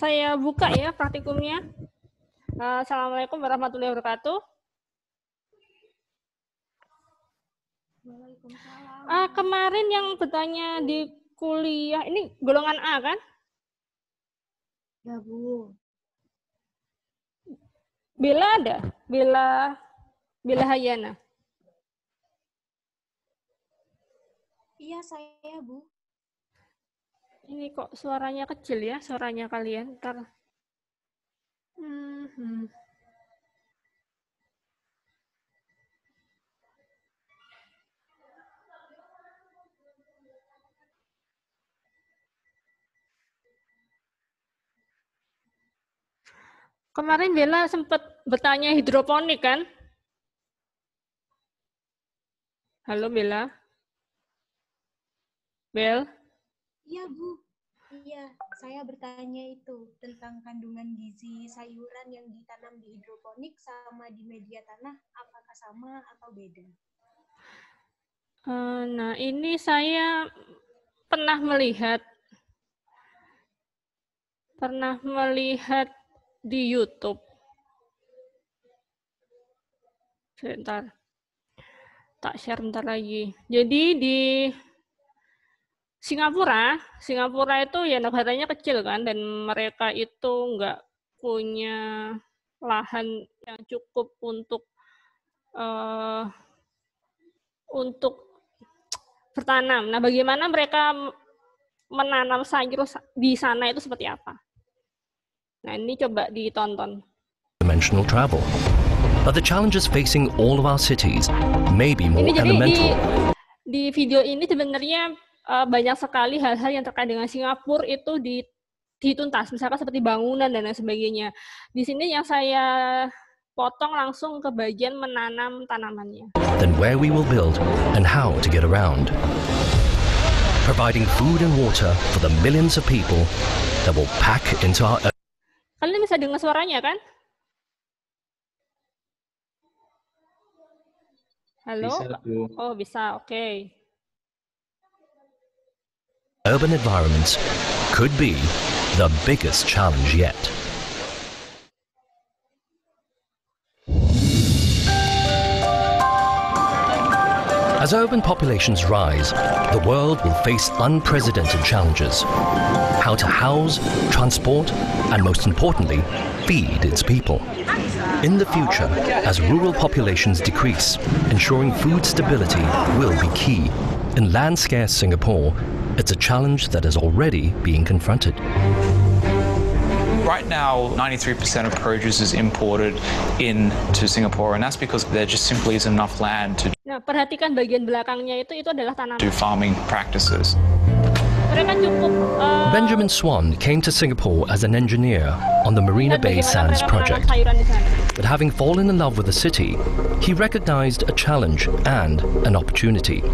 Saya buka ya praktikumnya. Assalamualaikum warahmatullahi wabarakatuh. Kemarin yang bertanya di kuliah, ini golongan A kan? Ya, Bu. Bella ada? Bella Hayana. Iya, saya, Bu. Ini kok suaranya kecil ya, suaranya kalian. Ntar. Kemarin Bella sempat bertanya hidroponik kan? Halo Bella? Bel? Iya, Bu. Iya, saya bertanya itu tentang kandungan gizi sayuran yang ditanam di hidroponik sama di media tanah, apakah sama atau beda? Nah, ini saya pernah melihat di YouTube. Sebentar. Tak share bentar lagi. Jadi di Singapura itu ya negaranya kecil kan, dan mereka itu nggak punya lahan yang cukup untuk bertanam. Nah, bagaimana mereka menanam sayur di sana itu seperti apa? Nah, ini coba ditonton. Dimensional travel. But the challenges facing all of our cities may be more elemental. Di video ini sebenarnya banyak sekali hal-hal yang terkait dengan Singapura itu dituntas, misalkan seperti bangunan dan lain sebagainya. Di sini yang saya potong langsung ke bagian menanam tanamannya. Then where we will build and how to get around. Providing food and water for the millions of people that will pack into our... Kalian bisa dengar suaranya kan? Halo? Bisa, Bu. Oh, bisa. Oke. Urban environments could be the biggest challenge yet. As urban populations rise, the world will face unprecedented challenges. How to house, transport, and most importantly, feed its people. In the future, as rural populations decrease, ensuring food stability will be key. In land-scarce Singapore, it's a challenge that is already being confronted. Right now, 93% of produce is imported into Singapore, and that's because there just simply isn't enough land to Nah, perhatikan bagian belakangnya itu adalah tanaman. do farming practices. Mereka cukup Benjamin Swan came to Singapore as an engineer on the Marina Bay Sands project. But having fallen in love with the city, he recognized a challenge and an opportunity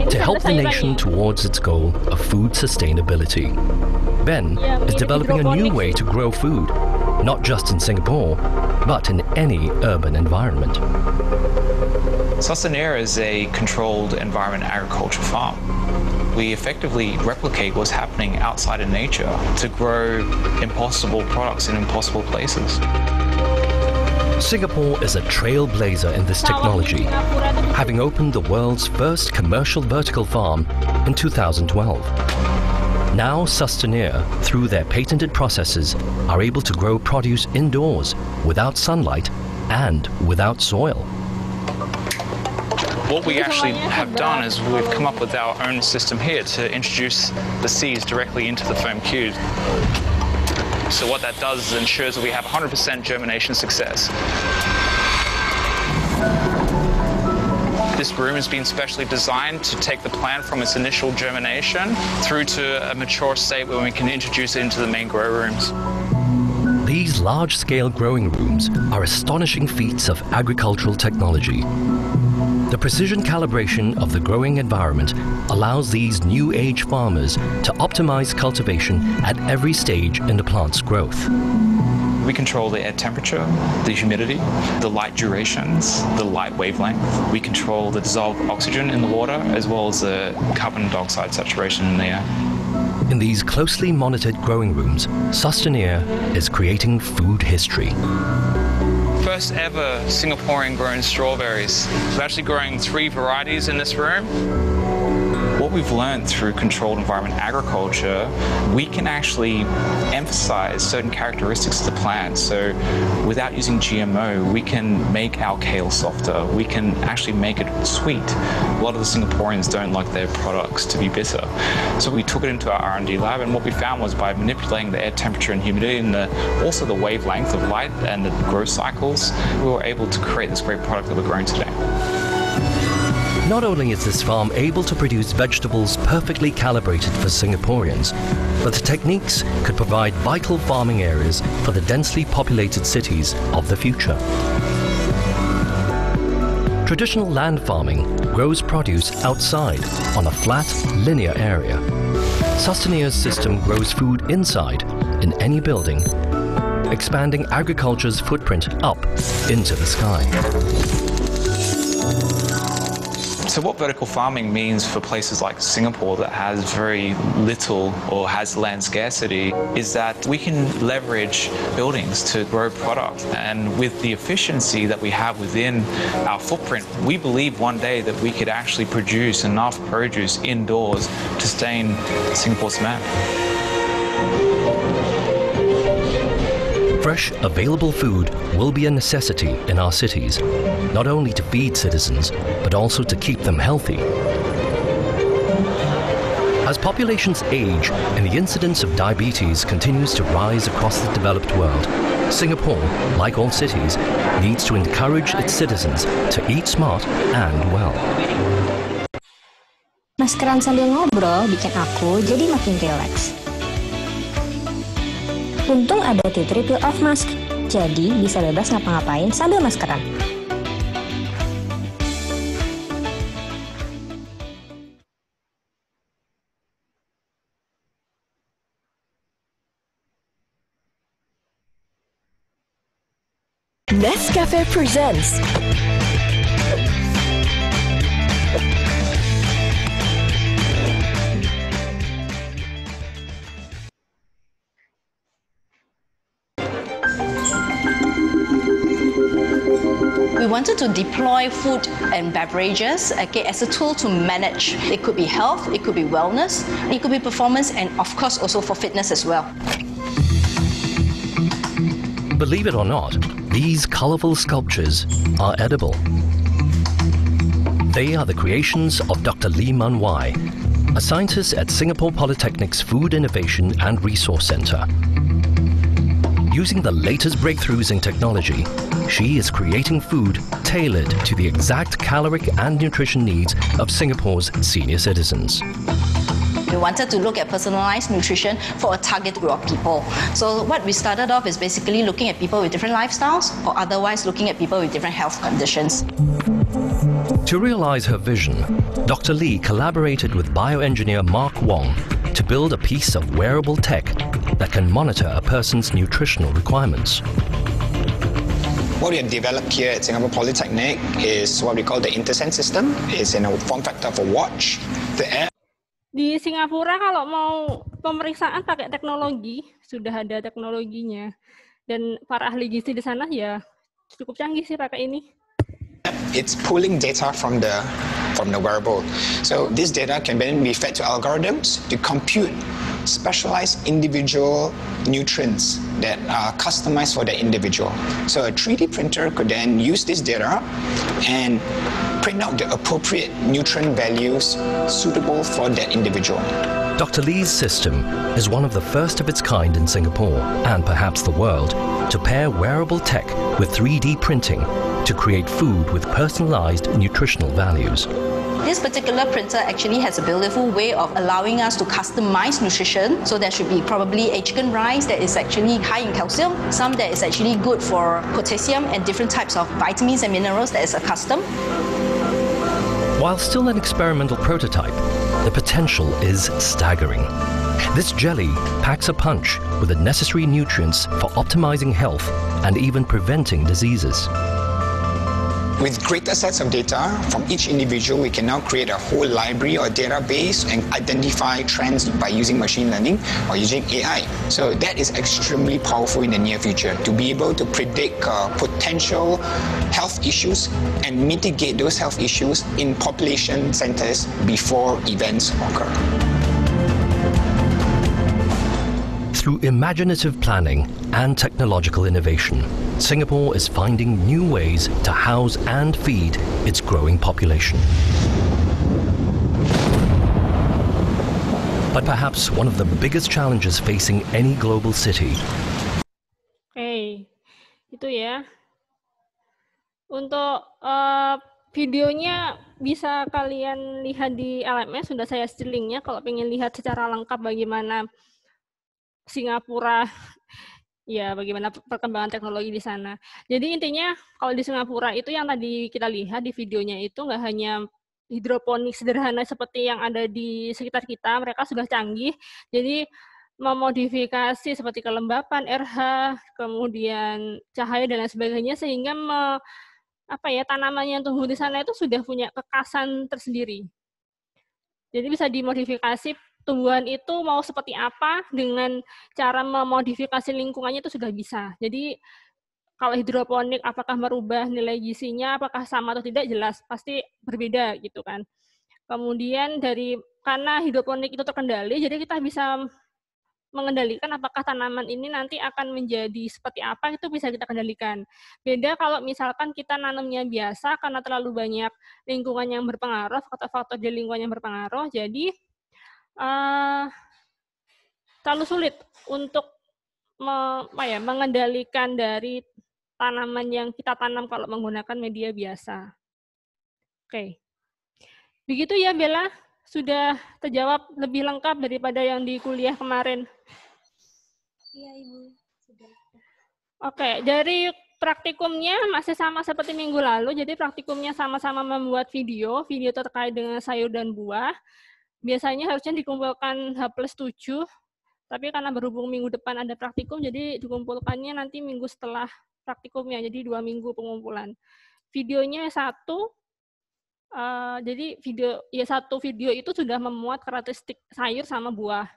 to help the nation towards its goal of food sustainability. Ben is developing a new way to grow food, not just in Singapore, but in any urban environment. Sustanera is a controlled environment agriculture farm. We effectively replicate what's happening outside in nature to grow impossible products in impossible places. Singapore is a trailblazer in this technology, having opened the world's first commercial vertical farm in 2012. Now Sustanera, through their patented processes, are able to grow produce indoors, without sunlight and without soil. What we actually have done is we've come up with our own system here to introduce the seeds directly into the foam cube. So what that does is ensures that we have 100% germination success. This room has been specially designed to take the plant from its initial germination through to a mature state where we can introduce it into the main grow rooms. These large-scale growing rooms are astonishing feats of agricultural technology. The precision calibration of the growing environment allows these new age farmers to optimize cultivation at every stage in the plant's growth. We control the air temperature, the humidity, the light durations, the light wavelength. We control the dissolved oxygen in the water as well as the carbon dioxide saturation in the air. In these closely monitored growing rooms, Sustaneer is creating food history. First ever Singaporean grown strawberries. We're actually growing 3 varieties in this room. What we've learned through controlled environment agriculture, we can actually emphasize certain characteristics of the plant. So without using GMO, we can make our kale softer. We can actually make it sweet. A lot of the Singaporeans don't like their products to be bitter. So we took it into our R&D lab, and what we found was by manipulating the air temperature and humidity and also the wavelength of light and the growth cycles, we were able to create this great product that we're growing today. Not only is this farm able to produce vegetables perfectly calibrated for Singaporeans, but the techniques could provide vital farming areas for the densely populated cities of the future. Traditional land farming grows produce outside on a flat, linear area. Sustaneer's system grows food inside in any building, expanding agriculture's footprint up into the sky. So what vertical farming means for places like Singapore that has very little or has land scarcity is that we can leverage buildings to grow product. And with the efficiency that we have within our footprint, we believe one day that we could actually produce enough produce indoors to sustain Singapore's demand. Fresh, available food will be a necessity in our cities, not only to feed citizens, but also to keep them healthy. As populations age and the incidence of diabetes continues to rise across the developed world, Singapore, like all cities, needs to encourage its citizens to eat smart and well. Maskeran sambil ngobrol bikin aku jadi makin rileks. Untung ada T3 Peel Off Mask, jadi bisa bebas ngapa-ngapain sambil maskeran. Nescafe presents We wanted to deploy food and beverages as a tool to manage. It could be health, it could be wellness, it could be performance, and of course also for fitness as well. Believe it or not, these colorful sculptures are edible. They are the creations of Dr. Lee Man Wai, a scientist at Singapore Polytechnic's Food Innovation and Resource Centre. Using the latest breakthroughs in technology, she is creating food tailored to the exact caloric and nutrition needs of Singapore's senior citizens. We wanted to look at personalized nutrition for a target group of people. So what we started off is basically looking at people with different lifestyles, or otherwise looking at people with different health conditions. To realize her vision, Dr. Lee collaborated with bioengineer Mark Wong to build a piece of wearable tech that can monitor a person's nutritional requirements. What we have developed here at Singapore Polytechnic is what we call the InterSense system. It's in a form factor of a watch. The app Di Singapura kalau mau pemeriksaan pakai teknologi, sudah ada teknologinya. Dan para ahli gizi di sana ya cukup canggih sih pakai ini. It's pulling data from the wearable. So this data can then be fed to algorithms to compute specialized individual nutrients that are customized for the individual. So a 3D printer could then use this data and print out the appropriate nutrient values suitable for that individual. Dr. Lee's system is one of the first of its kind in Singapore, and perhaps the world, to pair wearable tech with 3D printing to create food with personalized nutritional values. This particular printer actually has a beautiful way of allowing us to customize nutrition. So there should be probably a chicken rice that is actually high in calcium, some that is actually good for potassium and different types of vitamins and minerals that is a custom. While still an experimental prototype, the potential is staggering. This jelly packs a punch with the necessary nutrients for optimizing health and even preventing diseases. With greater sets of data from each individual, we can now create a whole library or database and identify trends by using machine learning or using AI. So that is extremely powerful in the near future, to be able to predict potential health issues and mitigate those health issues in population centers before events occur. Through imaginative planning and technological innovation, Singapore is finding new ways to house and feed its growing population. But perhaps one of the biggest challenges facing any global city. Oke, itu ya. Untuk videonya bisa kalian lihat di LMS, sudah saya share linknya kalau pengen lihat secara lengkap bagaimana Singapura, ya bagaimana perkembangan teknologi di sana. Jadi intinya kalau di Singapura itu yang tadi kita lihat di videonya itu nggak hanya hidroponik sederhana seperti yang ada di sekitar kita, mereka sudah canggih. Jadi memodifikasi seperti kelembapan, RH, kemudian cahaya dan lain sebagainya sehingga tanaman yang tumbuh di sana itu sudah punya kekasan tersendiri. Jadi bisa dimodifikasi tumbuhan itu mau seperti apa dengan cara memodifikasi lingkungannya itu sudah bisa. Jadi kalau hidroponik apakah merubah nilai gizinya, apakah sama atau tidak, jelas pasti berbeda gitu kan. Kemudian karena hidroponik itu terkendali, jadi kita bisa mengendalikan apakah tanaman ini nanti akan menjadi seperti apa, itu bisa kita kendalikan. Beda kalau misalkan kita nanamnya biasa karena terlalu banyak lingkungan yang berpengaruh, faktor-faktor di lingkungan yang berpengaruh, jadi terlalu sulit untuk mengendalikan dari tanaman yang kita tanam kalau menggunakan media biasa. Oke. Begitu ya Bella, sudah terjawab lebih lengkap daripada yang di kuliah kemarin. Iya Ibu, sudah. Oke, dari praktikumnya masih sama seperti minggu lalu, jadi praktikumnya sama-sama membuat video terkait dengan sayur dan buah. Biasanya harusnya dikumpulkan H+7, tapi karena berhubung minggu depan ada praktikum, jadi dikumpulkannya nanti minggu setelah praktikumnya, jadi 2 minggu pengumpulan. Videonya jadi satu video itu sudah memuat karakteristik sayur sama buah.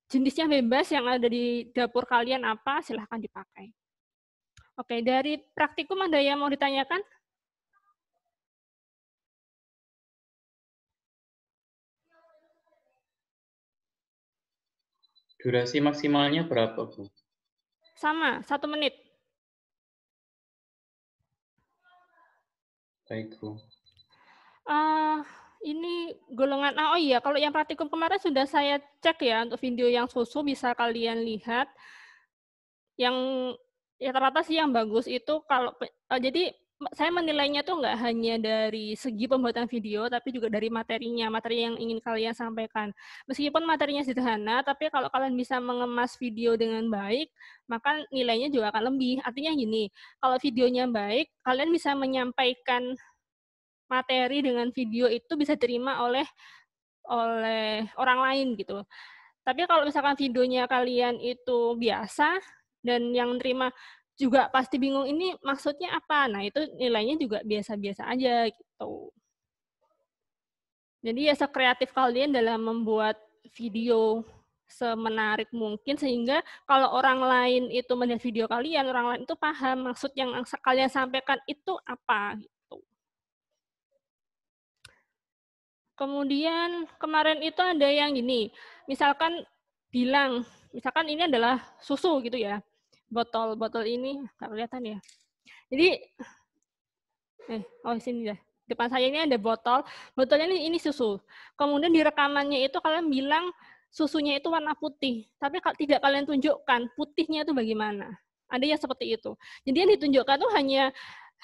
Jenisnya bebas, yang ada di dapur kalian apa, silahkan dipakai. Oke, dari praktikum ada yang mau ditanyakan? Durasi maksimalnya berapa, Bu? Sama, 1 menit. Baik, Bu. Ini golongan oh iya, kalau yang praktikum kemarin sudah saya cek ya, untuk video yang susu bisa kalian lihat. Yang ya rata-rata sih yang bagus itu jadi saya menilainya tuh nggak hanya dari segi pembuatan video, tapi juga dari materinya, materi yang ingin kalian sampaikan. Meskipun materinya sederhana, tapi kalau kalian bisa mengemas video dengan baik, maka nilainya juga akan lebih. Artinya gini, kalau videonya baik, kalian bisa menyampaikan materi dengan video itu bisa diterima oleh orang lain gitu. Tapi kalau misalkan videonya kalian itu biasa, dan yang terima juga pasti bingung ini maksudnya apa. Nah, itu nilainya juga biasa-biasa aja gitu. Jadi ya sekreatif kalian dalam membuat video semenarik mungkin sehingga kalau orang lain itu melihat video kalian, orang lain itu paham maksud yang kalian sampaikan itu apa gitu. Kemudian kemarin itu ada yang gini, misalkan ini adalah susu gitu ya. Botol ini nggak kelihatan ya. Jadi sini dah. Depan saya ini ada botolnya ini susu. Kemudian di rekamannya itu kalian bilang susunya itu warna putih, tapi tidak kalian tunjukkan putihnya itu bagaimana. Ada yang seperti itu. Jadi yang ditunjukkan tuh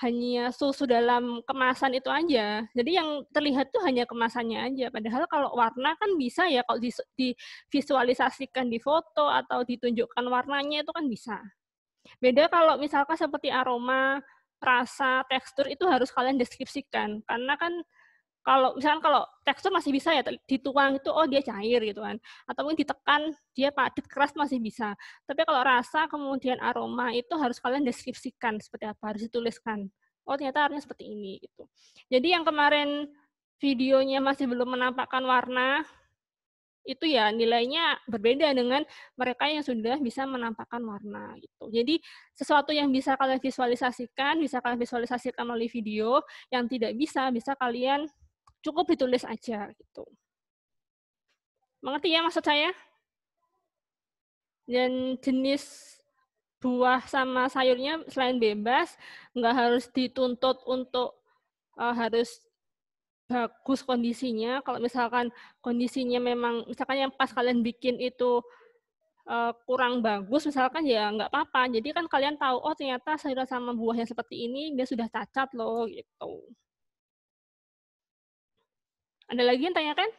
hanya susu dalam kemasan itu aja. Jadi yang terlihat tuh hanya kemasannya aja. Padahal kalau warna kan bisa ya, kalau divisualisasikan di foto atau ditunjukkan warnanya itu kan bisa. Beda kalau misalkan seperti aroma, rasa, tekstur itu harus kalian deskripsikan. Karena kan kalau tekstur masih bisa ya, dituang itu dia cair gitu kan. Atau mungkin ditekan dia padat, keras masih bisa. Tapi kalau rasa kemudian aroma itu harus kalian deskripsikan seperti apa, harus dituliskan. oh ternyata artinya seperti ini gitu. Jadi yang kemarin videonya masih belum menampakkan warna, itu ya nilainya berbeda dengan mereka yang sudah bisa menampakkan warna gitu. Jadi sesuatu yang bisa kalian visualisasikan melalui video, yang tidak bisa kalian cukup ditulis aja gitu. Mengerti ya maksud saya? Dan jenis buah sama sayurnya selain bebas, nggak harus dituntut untuk harus bagus kondisinya. Kalau misalkan kondisinya memang, misalkan yang pas kalian bikin itu kurang bagus, misalkan ya nggak apa-apa. Jadi kan kalian tahu, oh ternyata sayuran sama buah yang seperti ini dia sudah cacat loh gitu. Ada lagi yang tanyakan?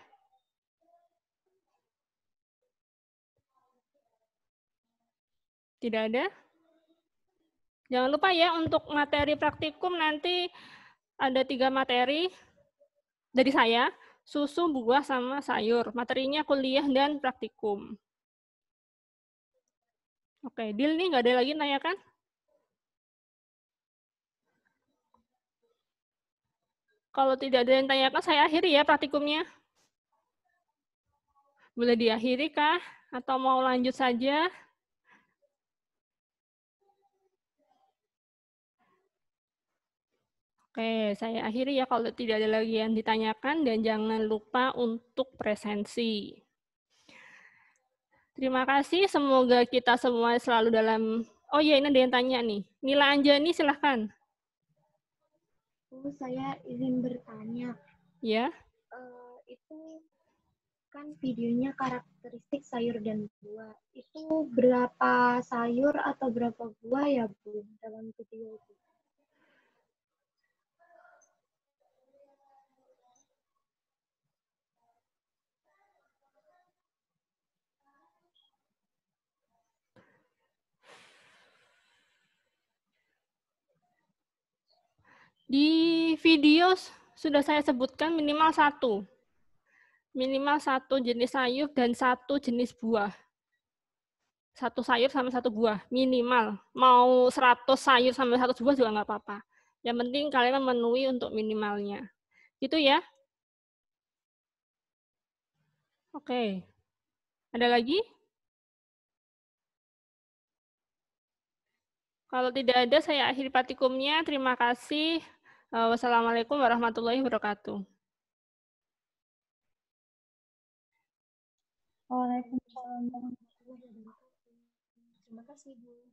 Tidak ada? Jangan lupa ya untuk materi praktikum nanti ada 3 materi dari saya, susu, buah, sama sayur. Materinya kuliah dan praktikum. Oke, deal nih, nggak ada lagi yang tanyakan? Kalau tidak ada yang tanyakan, saya akhiri ya praktikumnya. Boleh diakhiri kah? Atau mau lanjut saja? Oke, saya akhiri ya kalau tidak ada lagi yang ditanyakan, dan jangan lupa untuk presensi. Terima kasih, semoga kita semua selalu dalam... Oh iya, ini ada yang tanya nih. Nila Anjani, silahkan. Saya izin bertanya. Ya. Itu kan videonya karakteristik sayur dan buah. Itu berapa sayur atau berapa buah ya, Bu, dalam video itu? Di video sudah saya sebutkan minimal 1. Minimal 1 jenis sayur dan 1 jenis buah. 1 sayur sama 1 buah, minimal. Mau 100 sayur sama 100 buah juga nggak apa-apa. Yang penting kalian memenuhi untuk minimalnya. Gitu ya. Oke. Ada lagi? Kalau tidak ada, saya akhiri praktikumnya. Terima kasih. Wassalamualaikum warahmatullahi wabarakatuh. Waalaikumsalam warahmatullahi wabarakatuh. Terima kasih, Bu.